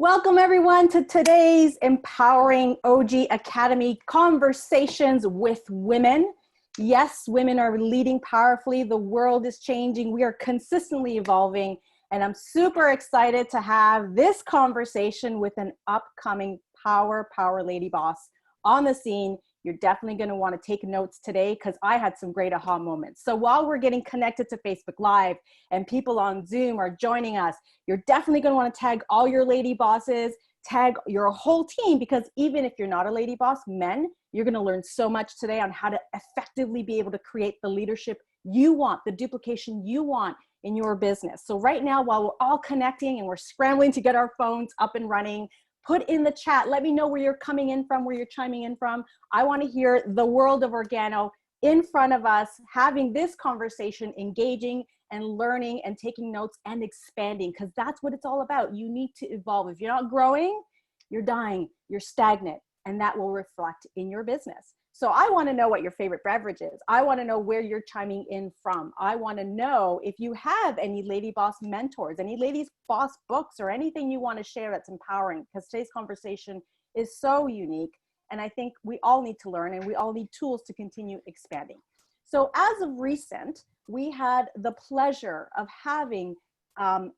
Welcome everyone to today's Empowering OG Academy Conversations with Women. Yes, women are leading powerfully. The world is changing. We are consistently evolving. And I'm super excited to have this conversation with an upcoming power lady boss on the scene. You're definitely going to want to take notes today because I had some great aha moments. So while we're getting connected to Facebook Live and people on Zoom are joining us, you're definitely going to want to tag all your lady bosses, tag your whole team, because even if you're not a lady boss, men, you're going to learn so much today on how to effectively be able to create the leadership you want, the duplication you want in your business. So right now, while we're all connecting and we're scrambling to get our phones up and running, put in the chat, let me know where you're coming in from, where you're chiming in from. I want to hear the world of Organo in front of us, having this conversation, engaging and learning and taking notes and expanding, because that's what it's all about. You need to evolve. If you're not growing, you're dying, you're stagnant, and that will reflect in your business. So I want to know what your favorite beverage is. I want to know where you're chiming in from. I want to know if you have any lady boss mentors, any ladies boss books, or anything you want to share that's empowering, because today's conversation is so unique. And I think we all need to learn, and we all need tools to continue expanding. So as of recent, we had the pleasure of having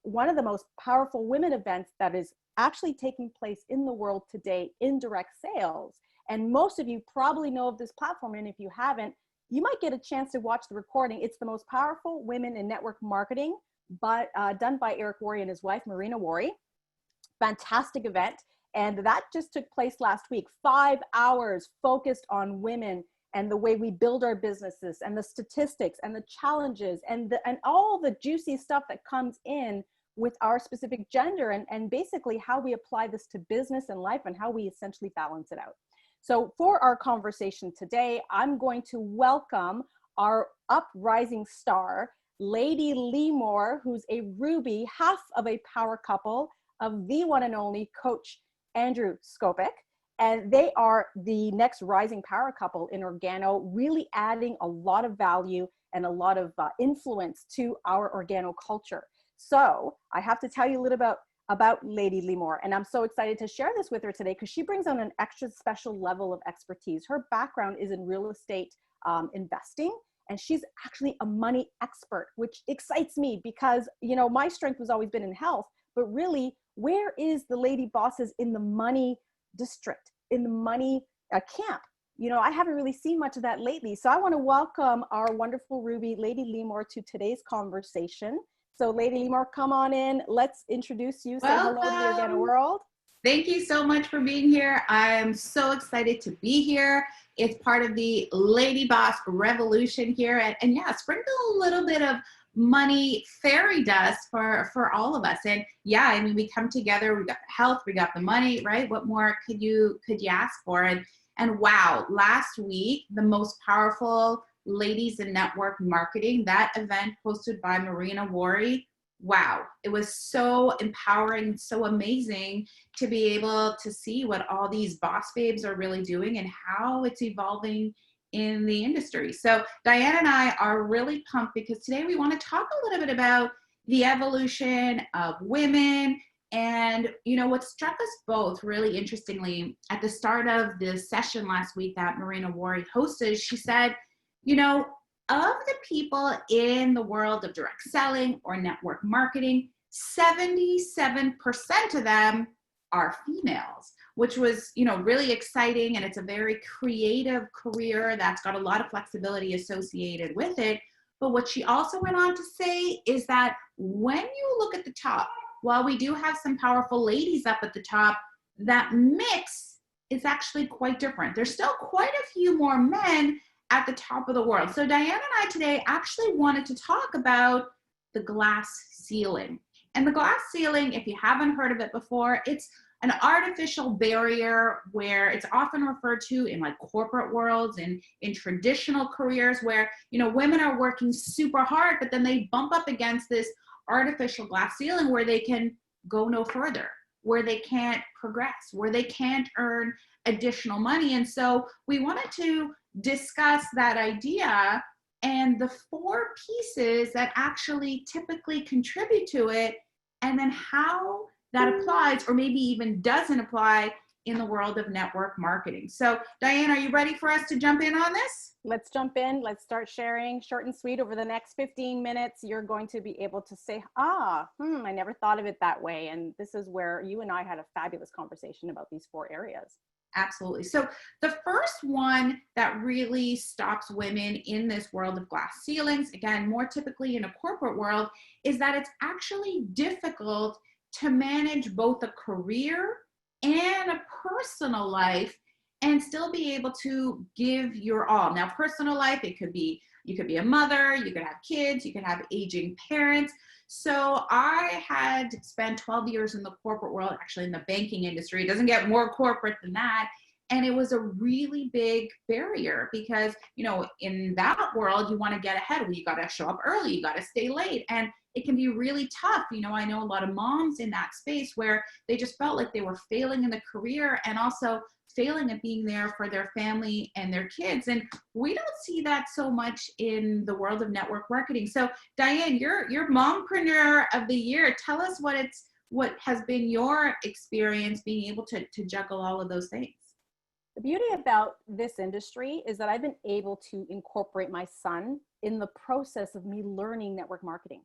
one of the most powerful women events that is actually taking place in the world today in direct sales. And most of you probably know of this platform. And if you haven't, you might get a chance to watch the recording. It's the most powerful women in network marketing, but done by Eric Worre and his wife, Marina Worre. Fantastic event. And that just took place last week. 5 hours focused on women and the way we build our businesses and the statistics and the challenges and all the juicy stuff that comes in with our specific gender and basically how we apply this to business and life and how we essentially balance it out. So for our conversation today, I'm going to welcome our uprising star, Lady Limor, who's a Ruby, half of a power couple of the one and only Coach Andrew Scopick. And they are the next rising power couple in Organo, really adding a lot of value and a lot of influence to our Organo culture. So I have to tell you a little about Lady Limor, and I'm so excited to share this with her today because she brings on an extra special level of expertise. Her background is in real estate investing, and she's actually a money expert, which excites me because, you know, my strength has always been in health, but really, where is the lady bosses in the money district, in the money camp? You know, I haven't really seen much of that lately. So I want to welcome our wonderful Ruby, Lady Limor, to today's conversation. So Lady Limor, come on in. Let's introduce you. Say hello to the Organo world. Thank you so much for being here. I am so excited to be here. It's part of the Lady Boss revolution here. And yeah, sprinkle a little bit of money fairy dust for all of us. And yeah, I mean, we come together, we got the health, we got the money, right? What more could you ask for? And wow, last week, the most powerful Ladies in Network Marketing, that event hosted by Marina Worre. Wow, it was so empowering, so amazing to be able to see what all these boss babes are really doing and how it's evolving in the industry. So Dianne and I are really pumped because today we want to talk a little bit about the evolution of women. And, you know, what struck us both really interestingly at the start of the session last week that Marina Worre hosted, she said, you know, of the people in the world of direct selling or network marketing, 77% of them are females, which was, you know, really exciting. And it's a very creative career that's got a lot of flexibility associated with it. But what she also went on to say is that when you look at the top, while we do have some powerful ladies up at the top, that mix is actually quite different. There's still quite a few more men at the top of the world. So Dianne and I today actually wanted to talk about the glass ceiling. And the glass ceiling, if you haven't heard of it before, it's an artificial barrier where it's often referred to in like corporate worlds and in traditional careers where, you know, women are working super hard, but then they bump up against this artificial glass ceiling where they can go no further, where they can't progress, where they can't earn additional money. And so we wanted to discuss that idea and the 4 pieces that actually typically contribute to it, and then how that applies or maybe even doesn't apply in the world of network marketing. So Dianne, are you ready for us to jump in on this? Let's jump in. Let's start sharing short and sweet. Over the next 15 minutes, you're going to be able to say, I never thought of it that way. And this is where you and I had a fabulous conversation about these 4 areas. Absolutely. So the first one that really stops women in this world of glass ceilings, again, more typically in a corporate world, is that it's actually difficult to manage both a career and a personal life and still be able to give your all. Now, personal life, you could be a mother, you could have kids, you could have aging parents. So I had spent 12 years in the corporate world, actually in the banking industry. It doesn't get more corporate than that. And it was a really big barrier because, in that world, you want to get ahead. Well, you got to show up early, you got to stay late. And it can be really tough. I know a lot of moms in that space where they just felt like they were failing in the career and also failing at being there for their family and their kids. And we don't see that so much in the world of network marketing. So Dianne, you're Mompreneur of the Year. Tell us what has been your experience being able to juggle all of those things. The beauty about this industry is that I've been able to incorporate my son in the process of me learning network marketing.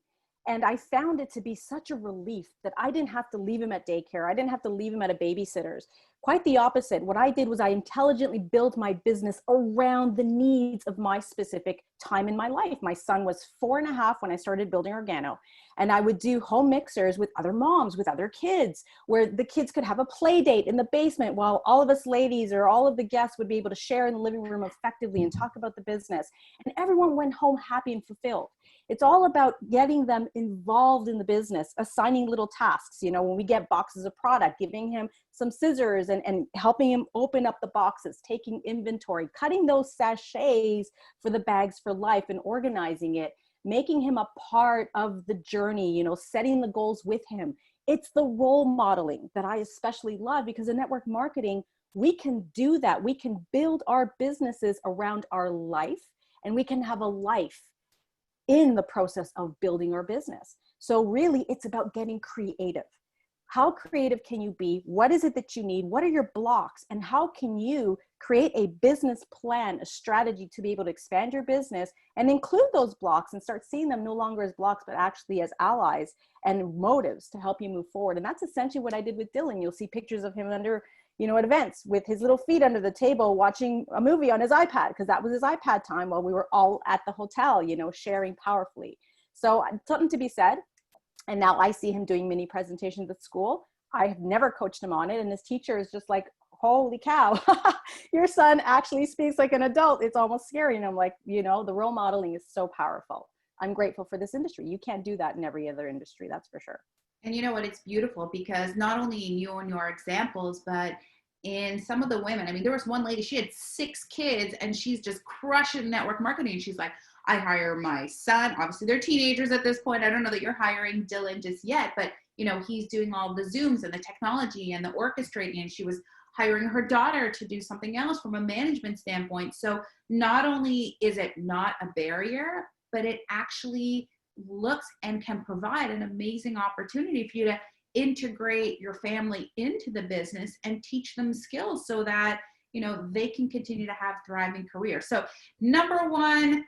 And I found it to be such a relief that I didn't have to leave him at daycare. I didn't have to leave him at a babysitter's. Quite the opposite. What I did was I intelligently built my business around the needs of my specific time in my life. My son was 4.5 when I started building ORGANO. And I would do home mixers with other moms, with other kids, where the kids could have a play date in the basement while all of us ladies or all of the guests would be able to share in the living room effectively and talk about the business. And everyone went home happy and fulfilled. It's all about getting them involved in the business, assigning little tasks. When we get boxes of product, giving him some scissors and helping him open up the boxes, taking inventory, cutting those sachets for the bags for life and organizing it, making him a part of the journey, setting the goals with him. It's the role modeling that I especially love because in network marketing, we can do that. We can build our businesses around our life and we can have a life in the process of building our business. So really it's about getting creative. How creative can you be? What is it that you need? What are your blocks? And how can you create a business plan, a strategy to be able to expand your business and include those blocks and start seeing them no longer as blocks, but actually as allies and motives to help you move forward. And that's essentially what I did with Dylan. You'll see pictures of him under, at events with his little feet under the table, watching a movie on his iPad, because that was his iPad time while we were all at the hotel, sharing powerfully. So something to be said. And now I see him doing mini presentations at school. I have never coached him on it. And his teacher is just like, holy cow, your son actually speaks like an adult. It's almost scary. And I'm like, the role modeling is so powerful. I'm grateful for this industry. You can't do that in every other industry, that's for sure. And you know what, it's beautiful because not only in you and your examples, but in some of the women, there was one lady, she had 6 kids and she's just crushing network marketing. And she's like, I hire my son. Obviously, they're teenagers at this point. I don't know that you're hiring Dylan just yet, but he's doing all the Zooms and the technology and the orchestrating. And she was hiring her daughter to do something else from a management standpoint. So not only is it not a barrier, but it actually looks and can provide an amazing opportunity for you to integrate your family into the business and teach them skills so that they can continue to have thriving careers. So number one,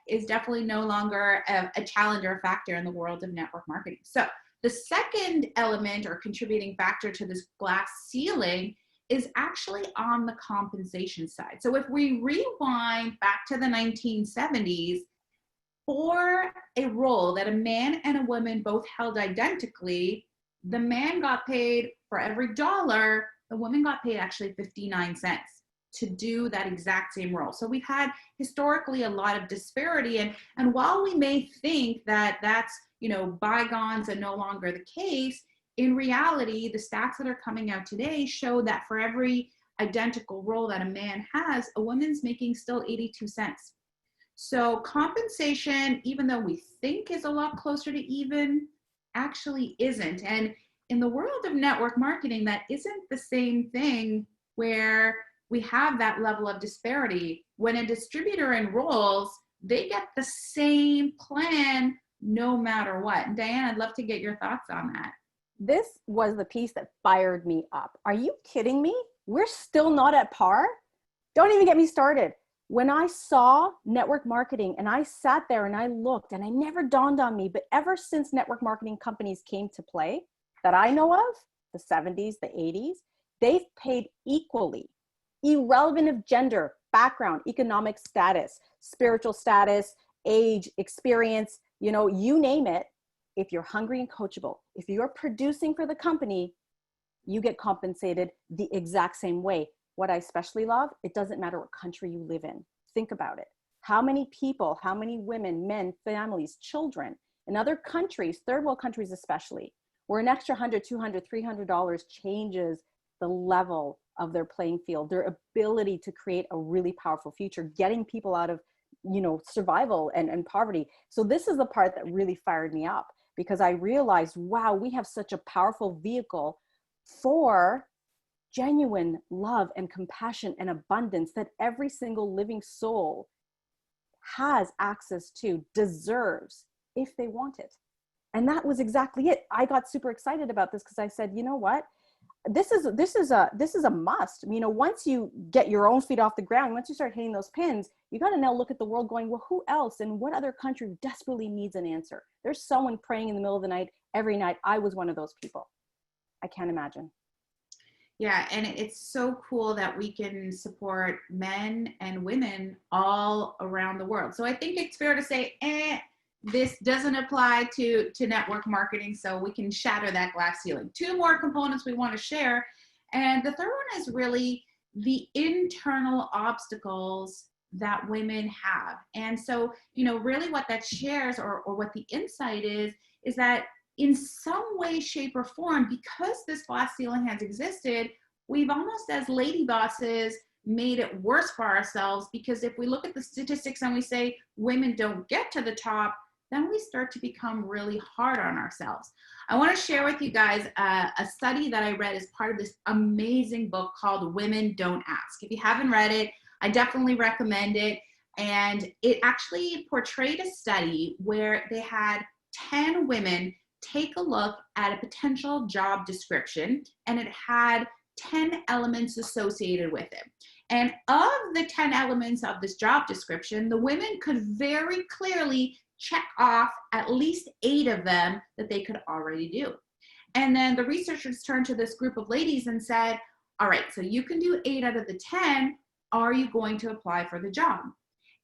is definitely no longer a challenge or a factor in the world of network marketing. So the second element or contributing factor to this glass ceiling is actually on the compensation side. So if we rewind back to the 1970s, for a role that a man and a woman both held identically, the man got paid for every dollar, the woman got paid actually 59 cents to do that exact same role. So we've had historically a lot of disparity. And while we may think that that's, bygones and no longer the case, in reality, the stats that are coming out today show that for every identical role that a man has, a woman's making still 82 cents. So compensation, even though we think is a lot closer to even, actually isn't. And in the world of network marketing, that isn't the same thing where we have that level of disparity. When a distributor enrolls, they get the same plan no matter what. And Dianne, I'd love to get your thoughts on that. this was the piece that fired me up. Are you kidding me? We're still not at par? Don't even get me started. When I saw network marketing and I sat there and I looked, and it never dawned on me, but ever since network marketing companies came to play that I know of, the 70s, the 80s, they've paid equally, irrelevant of gender, background, economic status, spiritual status, age, experience, you know, you name it. If you're hungry and coachable, if you're producing for the company, you get compensated the exact same way. What I especially love, it doesn't matter what country you live in. Think about it. How many people, how many women, men, families, children in other countries, third world countries especially, where an extra $100, $200, $300 changes the level of their playing field, their ability to create a really powerful future, getting people out of, you know, survival and poverty. So this is the part that really fired me up, because I realized, wow, we have such a powerful vehicle for genuine love and compassion and abundance that every single living soul has access to, deserves, if they want it. And that was exactly it. I got super excited about this because I said, you know what? This is a must. You know, once you get your own feet off the ground, once you start hitting those pins, you got to now look at the world going, well, who else and what other country desperately needs an answer? There's someone praying in the middle of the night every night. I was one of those people. I can't imagine. Yeah, and it's so cool that we can support men and women all around the world. So I think it's fair to say, this doesn't apply to network marketing, so we can shatter that glass ceiling. Two more components we want to share. And the third one is really the internal obstacles that women have. And so, you know, really what that shares, or what the insight is that in some way, shape, or form, because this glass ceiling has existed, we've almost, as lady bosses, made it worse for ourselves. Because if we look at the statistics and we say women don't get to the top, then we start to become really hard on ourselves. I want to share with you guys a study that I read as part of this amazing book called Women Don't Ask. If you haven't read it, I definitely recommend it. And it actually portrayed a study where they had 10 women take a look at a potential job description, and it had 10 elements associated with it. And of the 10 elements of this job description, the women could very clearly check off at least 8 of them that they could already do. And then the researchers turned to this group of ladies and said, all right, so you can do 8 out of the 10. Are you going to apply for the job?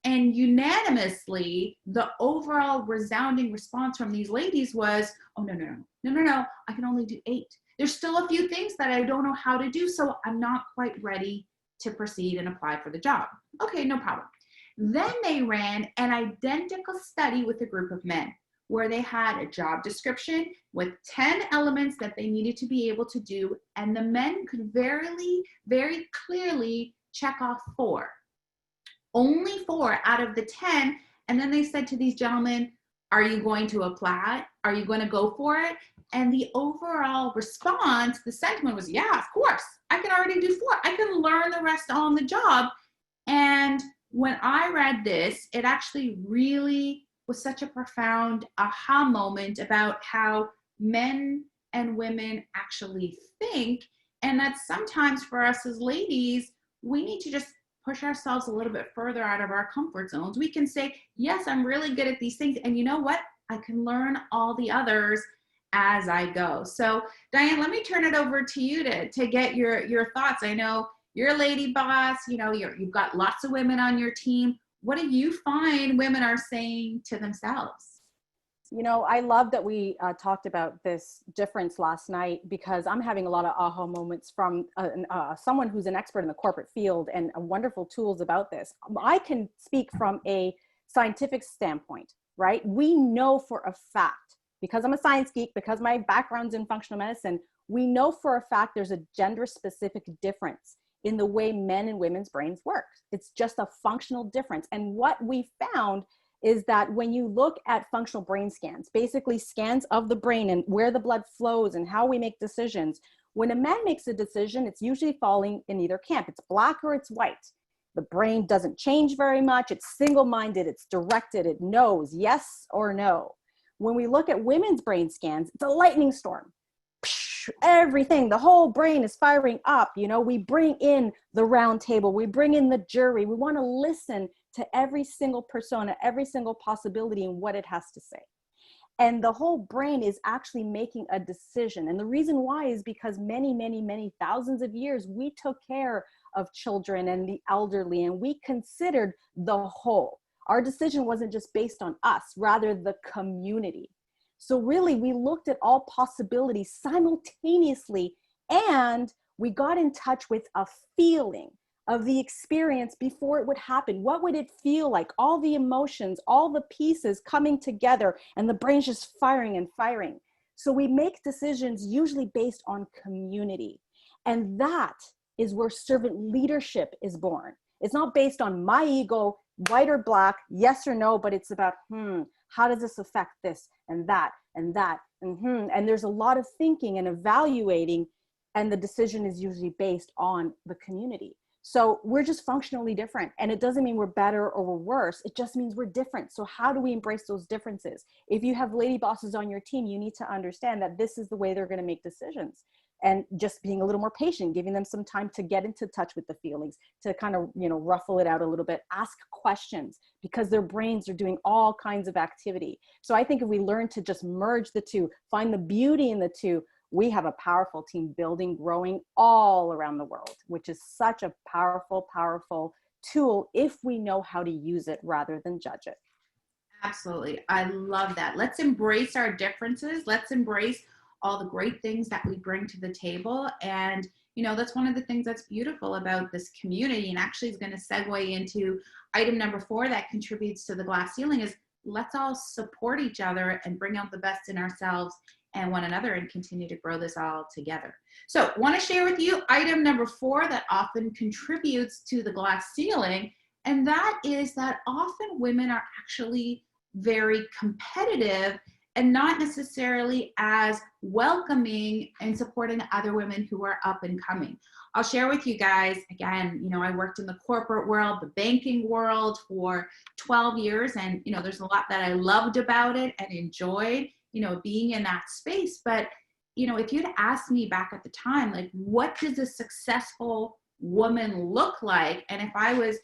And unanimously, the overall resounding response from these ladies was, oh, no, I can only do 8. There's still a few things that I don't know how to do, so I'm not quite ready to proceed and apply for the job. Okay, no problem. Then they ran an identical study with a group of men, where they had a job description with 10 elements that they needed to be able to do, and the men could very clearly check off 4. Only 4 out of the 10. And then they said to these gentlemen, are you going to apply? Are you going to go for it? And the overall response, the sentiment was, yeah, of course. I can already do 4. I can learn the rest on the job. And when I read this, it actually really was such a profound aha moment about how men and women actually think. And that sometimes for us as ladies, we need to just push ourselves a little bit further out of our comfort zones. We can say, yes, I'm really good at these things. And you know what? I can learn all the others as I go. So Dianne, let me turn it over to you to get your thoughts. I know you're a lady boss, you know, you've got lots of women on your team. What do you find women are saying to themselves? You know, I love that we talked about this difference last night, because I'm having a lot of aha moments from someone who's an expert in the corporate field and wonderful tools about this. I can speak from a scientific standpoint, right? We know for a fact, because I'm a science geek, because my background's in functional medicine, we know for a fact there's a gender-specific difference in the way men and women's brains work. It's just a functional difference. And what we found is that when you look at functional brain scans, basically scans of the brain and where the blood flows and how we make decisions, when a man makes a decision, it's usually falling in either camp. It's black or it's white. The brain doesn't change very much. It's single-minded, it's directed, it knows yes or no. When we look at women's brain scans, it's a lightning storm. everything, the whole brain is firing up. You know, we bring in the round table, we bring in the jury. We want to listen to every single persona, every single possibility and what it has to say. And the whole brain is actually making a decision. And the reason why is because many, many, many thousands of years, we took care of children and the elderly, and we considered the whole. Our decision wasn't just based on us, rather the community. So really, we looked at all possibilities simultaneously, and we got in touch with a feeling of the experience before it would happen. What would it feel like? All the emotions, all the pieces coming together, and the brain's just firing and firing. So we make decisions usually based on community. And that is where servant leadership is born. It's not based on my ego, white or black, yes or no, but it's about, how does this affect this and that and that? And there's a lot of thinking and evaluating, and the decision is usually based on the community. So we're just functionally different. And it doesn't mean we're better or we're worse. It just means we're different. So how do we embrace those differences? If you have lady bosses on your team, you need to understand that this is the way they're going to make decisions. And just being a little more patient, giving them some time to get into touch with the feelings, to kind of, ruffle it out a little bit, ask questions, because their brains are doing all kinds of activity. So I think if we learn to just merge the two, find the beauty in the two, we have a powerful team building, growing all around the world, which is such a powerful, powerful tool if we know how to use it rather than judge it. Absolutely. I love that. Let's embrace our differences. Let's embrace all the great things that we bring to the table. And, that's one of the things that's beautiful about this community, and actually is going to segue into item number 4 that contributes to the glass ceiling, is let's all support each other and bring out the best in ourselves and one another and continue to grow this all together. So I want to share with you item number 4 that often contributes to the glass ceiling. And that is that often women are actually very competitive and not necessarily as welcoming and supporting other women who are up and coming. I'll share with you guys, again, I worked in the corporate world, the banking world for 12 years. And, there's a lot that I loved about it and enjoyed, being in that space. But, if you'd asked me back at the time, like, what does a successful woman look like? And if I was,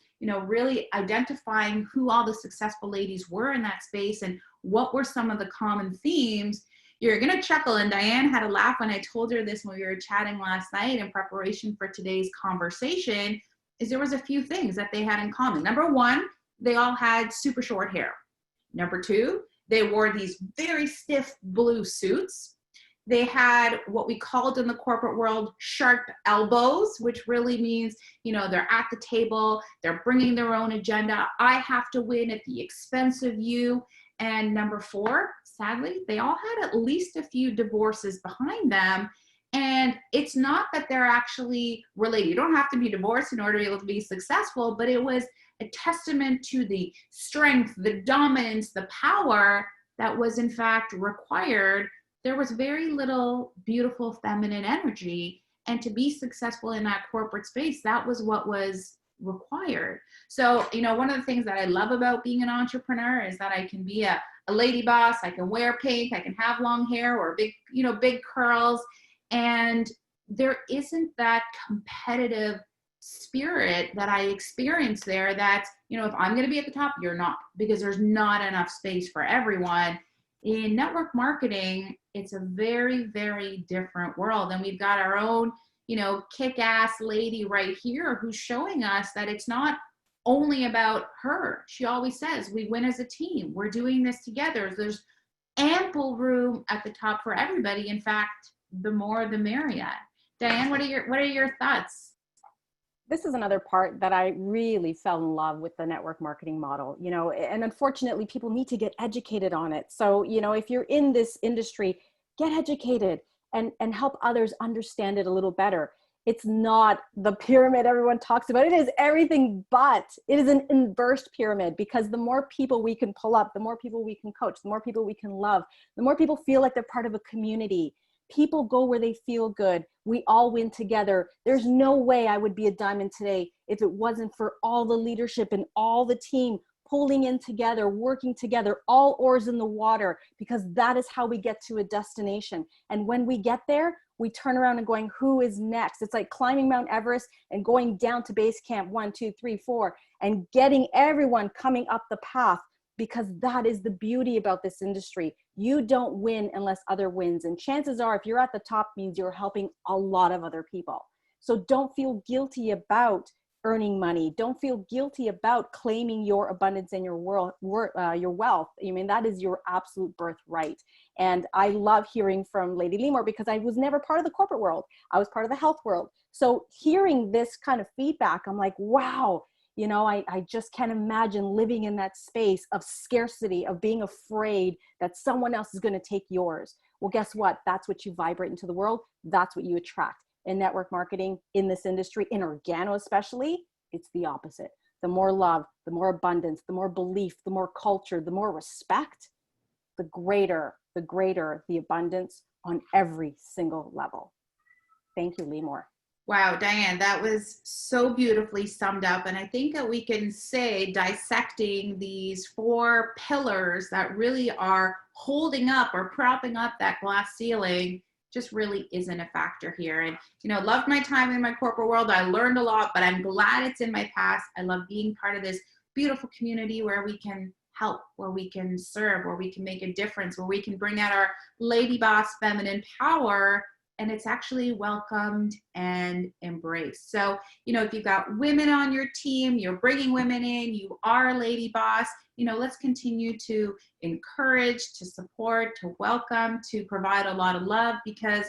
really identifying who all the successful ladies were in that space and what were some of the common themes, you're going to chuckle. And Dianne had a laugh when I told her this when we were chatting last night in preparation for today's conversation, is there was a few things that they had in common. Number 1, they all had super short hair. Number 2, they wore these very stiff blue suits. They had what we called in the corporate world sharp elbows, which really means, they're at the table, they're bringing their own agenda. I have to win at the expense of you. And number 4, sadly, they all had at least a few divorces behind them. And it's not that they're actually related. You don't have to be divorced in order to be able to be successful, but it was a testament to the strength, the dominance, the power that was in fact required. There was very little beautiful feminine energy. And to be successful in that corporate space, that was what was required. So, one of the things that I love about being an entrepreneur is that I can be a lady boss. I can wear pink, I can have long hair or big curls. And there isn't that competitive spirit that I experience there. That's, if I'm going to be at the top, you're not, because there's not enough space for everyone. In network marketing, it's a very, very different world. And we've got our own, kick-ass lady right here who's showing us that it's not only about her. She always says, we win as a team. We're doing this together. There's ample room at the top for everybody. In fact, the more, the merrier. Dianne, what are your thoughts? This is another part that I really fell in love with the network marketing model, and unfortunately people need to get educated on it. So, if you're in this industry, get educated and help others understand it a little better. It's not the pyramid everyone talks about. It is everything, but it is an inverse pyramid, because the more people we can pull up, the more people we can coach, the more people we can love, the more people feel like they're part of a community. People go where they feel good. We all win together. There's no way I would be a diamond today if it wasn't for all the leadership and all the team pulling in together, working together, all oars in the water, because that is how we get to a destination. And when we get there, we turn around and going, who is next? It's like climbing Mount Everest and going down to base camp 1, 2, 3, 4, and getting everyone coming up the path, because that is the beauty about this industry. You don't win unless other wins. And chances are, if you're at the top, means you're helping a lot of other people. So don't feel guilty about earning money. Don't feel guilty about claiming your abundance and your wealth. I mean, that is your absolute birthright. And I love hearing from Lady Limor, because I was never part of the corporate world. I was part of the health world. So hearing this kind of feedback, I'm like, wow, you know, I just can't imagine living in that space of scarcity, of being afraid that someone else is going to take yours. Well, guess what? That's what you vibrate into the world. That's what you attract. In network marketing, in this industry, in Organo especially, it's the opposite. The more love, the more abundance, the more belief, the more culture, the more respect, the greater the abundance on every single level. Thank you, Limor. Wow, Dianne, that was so beautifully summed up. And I think that we can say, dissecting these 4 pillars that really are holding up or propping up that glass ceiling, just really isn't a factor here. And, you know, loved my time in my corporate world. I learned a lot, but I'm glad it's in my past. I love being part of this beautiful community where we can help, where we can serve, where we can make a difference, where we can bring out our lady boss feminine power, and it's actually welcomed and embraced. So, you know, if you've got women on your team, you're bringing women in, you are a lady boss, you know, let's continue to encourage, to support, to welcome, to provide a lot of love, because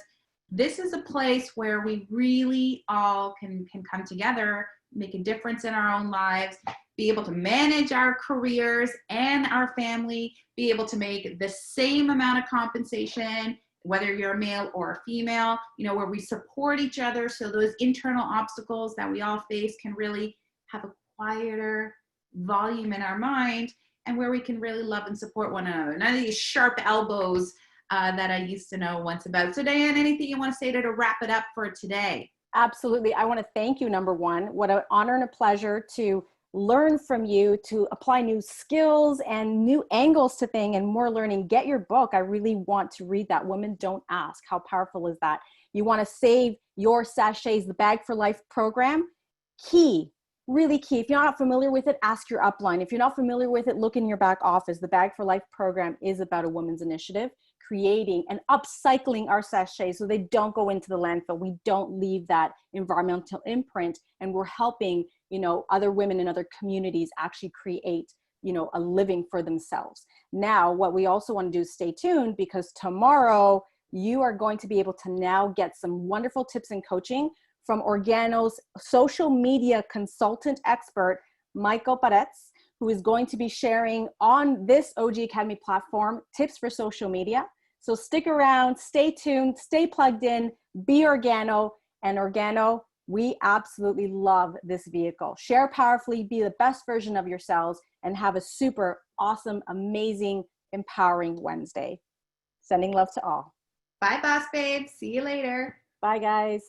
this is a place where we really all can come together, make a difference in our own lives, be able to manage our careers and our family, be able to make the same amount of compensation, whether you're a male or a female, you know, where we support each other. So those internal obstacles that we all face can really have a quieter volume in our mind, and where we can really love and support one another. None of these sharp elbows that I used to know once about. So Dianne, anything you want to say to wrap it up for today? Absolutely. I want to thank you, number one. What an honor and a pleasure to learn from you, to apply new skills and new angles to things and more learning. Get your book. I really want to read that. Women Don't Ask. How powerful is that? You want to save your sachets, the Bag for Life program. Key, really key. If you're not familiar with it, ask your upline. If you're not familiar with it, look in your back office. The Bag for Life program is about a woman's initiative, creating and upcycling our sachets so they don't go into the landfill. We don't leave that environmental imprint, and we're helping, you know, other women in other communities actually create, you know, a living for themselves. Now, what we also want to do is stay tuned, because tomorrow you are going to be able to now get some wonderful tips and coaching from Organo's social media consultant expert, Michael Paretz, who is going to be sharing on this OG Academy platform tips for social media. So stick around, stay tuned, stay plugged in, be Organo. And Organo, we absolutely love this vehicle. Share powerfully, be the best version of yourselves, and have a super awesome, amazing, empowering Wednesday. Sending love to all. Bye, boss babes. See you later. Bye, guys.